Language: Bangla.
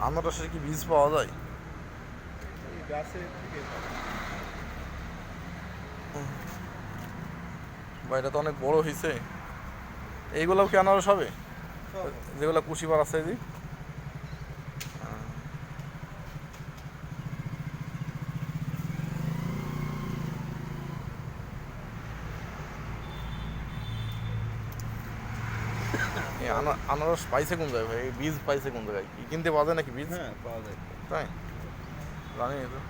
আনারসের কি বীজ পাওয়া যায়? এই গাছের থেকে বা এটা তো অনেক বড় হয়েছে। এইগুলোও কি আনারস হবে? সব যেগুলো কুশিবার আছে যে এই আনারস পাইছে কোন জায়গায় ভাই? এই বীজ পাইছে কোন জায়গায়? কি কিনতে পাওয়া যায় নাকি বীজ? হ্যাঁ পাওয়া যায়। তাই জানি না তো।